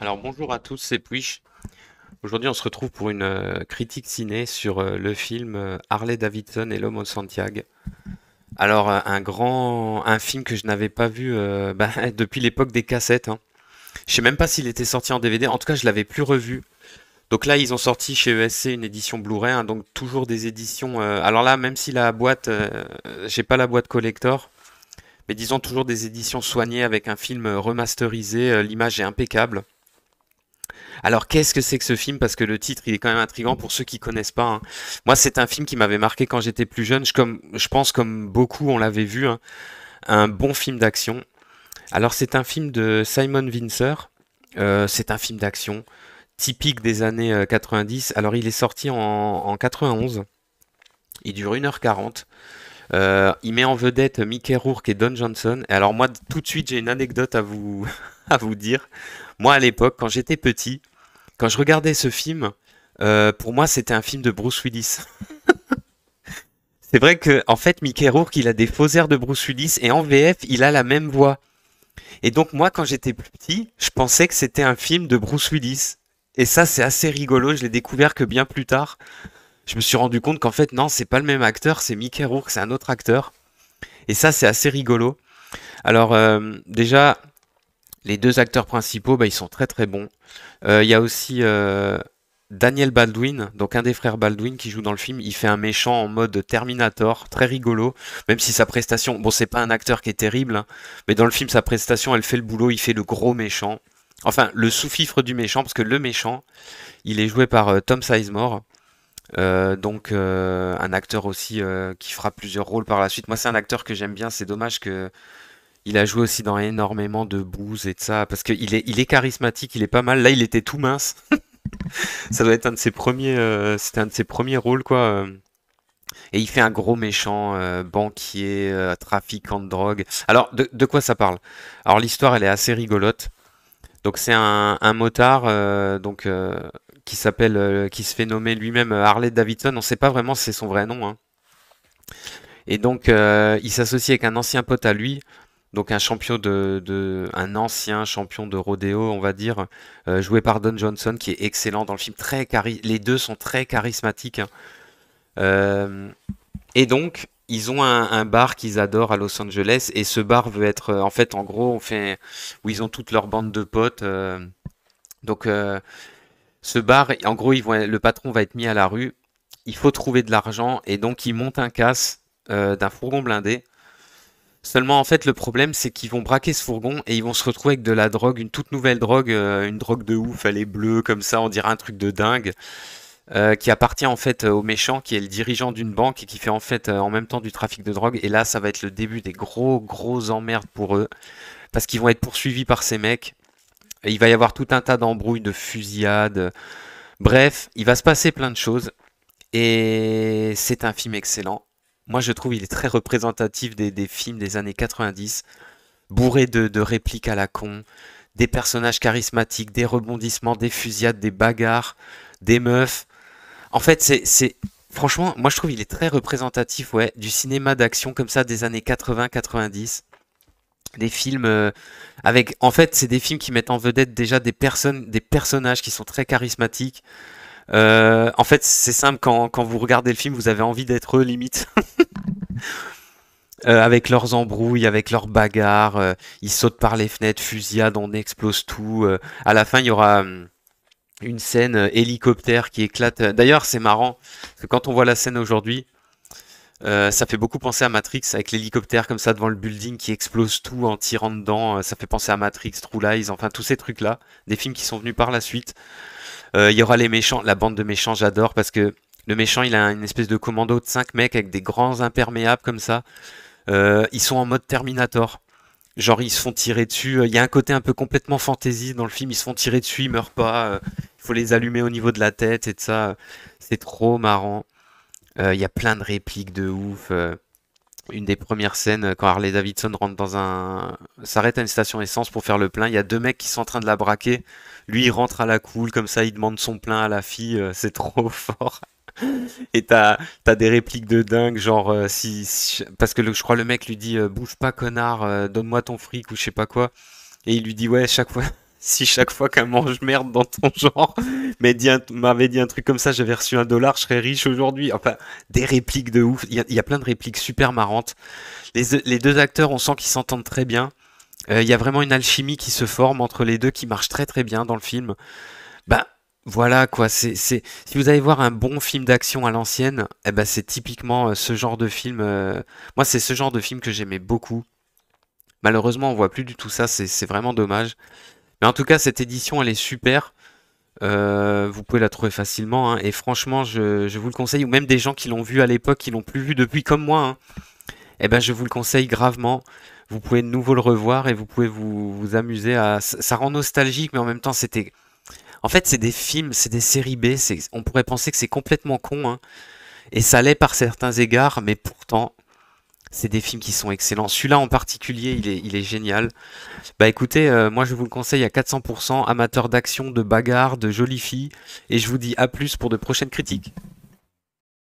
Alors bonjour à tous, c'est Puish. Aujourd'hui on se retrouve pour une critique ciné sur le film Harley Davidson et l'homme au Santiago. Alors un film que je n'avais pas vu depuis l'époque des cassettes, hein. Je sais même pas s'il était sorti en DVD, en tout cas je l'avais plus revu. Donc là ils ont sorti chez ESC une édition Blu-ray, hein, donc toujours des éditions. Alors là même si la boîte, j'ai pas la boîte collector, mais disons toujours des éditions soignées avec un film remasterisé, l'image est impeccable. Alors, qu'est-ce que c'est que ce film? Parce que le titre, il est quand même intriguant pour ceux qui connaissent pas, hein. Moi, c'est un film qui m'avait marqué quand j'étais plus jeune. Je pense comme beaucoup, on l'avait vu, hein, un bon film d'action. Alors, c'est un film de Simon Windsor. C'est un film d'action typique des années 90. Alors, il est sorti en 91. Il dure 1h40. Il met en vedette Mickey Rourke et Don Johnson. Et alors, moi, tout de suite, j'ai une anecdote à vous, à vous dire. Moi, à l'époque, quand j'étais petit, quand je regardais ce film, pour moi, c'était un film de Bruce Willis. C'est vrai que, en fait, Mickey Rourke, il a des faux airs de Bruce Willis et en VF, il a la même voix. Et donc, moi, quand j'étais plus petit, je pensais que c'était un film de Bruce Willis. Et ça, c'est assez rigolo. Je l'ai découvert que bien plus tard. Je me suis rendu compte qu'en fait, non, c'est pas le même acteur, c'est Mickey Rourke, c'est un autre acteur. Et ça, c'est assez rigolo. Alors, déjà, les deux acteurs principaux, bah, ils sont très très bons. Il y a aussi Daniel Baldwin, donc un des frères Baldwin qui joue dans le film. Il fait un méchant en mode Terminator, très rigolo, même si sa prestation, bon, c'est pas un acteur qui est terrible, hein, mais dans le film, sa prestation, elle fait le boulot, il fait le gros méchant. Enfin, le sous-fifre du méchant, parce que le méchant, il est joué par Tom Sizemore, un acteur aussi qui fera plusieurs rôles par la suite. Moi, c'est un acteur que j'aime bien, c'est dommage que il a joué aussi dans énormément de booze et de ça, parce qu'il est charismatique, il est pas mal. Là, il était tout mince. Ça doit être un de ses premiers, c'était un de ses premiers rôles, quoi. Et il fait un gros méchant, banquier, trafiquant de drogue. Alors, de quoi ça parle? Alors, l'histoire, elle est assez rigolote. Donc, c'est un motard, qui se fait nommer lui-même Harley Davidson. On ne sait pas vraiment si c'est son vrai nom, hein. Et donc, il s'associe avec un ancien pote à lui, donc un ancien champion de rodéo, on va dire, joué par Don Johnson, qui est excellent dans le film. Les deux sont très charismatiques, hein. Euh, et donc, ils ont un bar qu'ils adorent à Los Angeles, et ce bar veut être, en fait, en gros, où ils ont toute leur bande de potes. Donc, ce bar, en gros, le patron va être mis à la rue. Il faut trouver de l'argent, et donc ils montent un casse d'un fourgon blindé. Seulement, en fait, le problème, c'est qu'ils vont braquer ce fourgon et ils vont se retrouver avec de la drogue, une toute nouvelle drogue, une drogue de ouf, elle est bleue comme ça, on dirait un truc de dingue, qui appartient en fait au méchant, qui est le dirigeant d'une banque et qui fait en fait en même temps du trafic de drogue. Et là, ça va être le début des gros emmerdes pour eux, parce qu'ils vont être poursuivis par ces mecs. Et il va y avoir tout un tas d'embrouilles, de fusillades. Bref, il va se passer plein de choses. Et c'est un film excellent. Moi, je trouve il est très représentatif des films des années 90, bourré de répliques à la con, des personnages charismatiques, des rebondissements, des fusillades, des bagarres, des meufs. En fait, franchement, moi je trouve il est très représentatif, ouais, du cinéma d'action comme ça des années 80-90. Des films en fait, c'est des films qui mettent en vedette déjà des personnages qui sont très charismatiques. En fait, c'est simple, quand vous regardez le film, vous avez envie d'être eux, limite. Avec leurs embrouilles, avec leurs bagarres, ils sautent par les fenêtres, fusillade, on explose tout. À la fin, il y aura une scène hélicoptère qui éclate. D'ailleurs, c'est marrant, parce que quand on voit la scène aujourd'hui, ça fait beaucoup penser à Matrix, avec l'hélicoptère comme ça devant le building qui explose tout en tirant dedans. Ça fait penser à Matrix, True Lies, enfin tous ces trucs-là, des films qui sont venus par la suite. Il y aura les méchants, la bande de méchants, j'adore, parce que le méchant, il a une espèce de commando de 5 mecs avec des grands imperméables comme ça. Ils sont en mode Terminator. Genre ils se font tirer dessus. Il y a un côté un peu complètement fantasy dans le film. Ils se font tirer dessus, ils meurent pas. Il faut les allumer au niveau de la tête et de ça. C'est trop marrant. Il y a plein de répliques de ouf. Une des premières scènes, quand Harley Davidson s'arrête à une station essence pour faire le plein. Il y a deux mecs qui sont en train de la braquer. Lui, il rentre à la cool, comme ça, il demande son plein à la fille. C'est trop fort. Et t'as des répliques de dingue, genre parce que je crois le mec lui dit bouge pas connard, donne-moi ton fric ou je sais pas quoi. Et il lui dit ouais chaque fois. Si chaque fois qu'un mange-merde dans ton genre m'avait dit un truc comme ça, j'avais reçu 1 dollar, je serais riche aujourd'hui. Enfin, des répliques de ouf. Il y a plein de répliques super marrantes. Les deux acteurs, on sent qu'ils s'entendent très bien. Il y a vraiment une alchimie qui se forme entre les deux qui marche très très bien dans le film. Ben voilà quoi, si vous allez voir un bon film d'action à l'ancienne, eh ben c'est typiquement ce genre de film. Moi, c'est ce genre de film que j'aimais beaucoup. Malheureusement, on voit plus du tout ça, c'est vraiment dommage. Mais en tout cas, cette édition, elle est super. Vous pouvez la trouver facilement, hein, et franchement, je vous le conseille. Ou même des gens qui l'ont vu à l'époque, qui l'ont plus vu depuis comme moi, hein, eh ben, je vous le conseille gravement. Vous pouvez de nouveau le revoir et vous pouvez vous amuser à. Ça rend nostalgique, mais en même temps, c'était. En fait, c'est des films, c'est des séries B. On pourrait penser que c'est complètement con, hein, et ça l'est par certains égards, mais pourtant, c'est des films qui sont excellents. Celui-là en particulier, il est génial. Bah écoutez, moi je vous le conseille à 400%, amateur d'action, de bagarre, de jolies filles, et je vous dis à plus pour de prochaines critiques.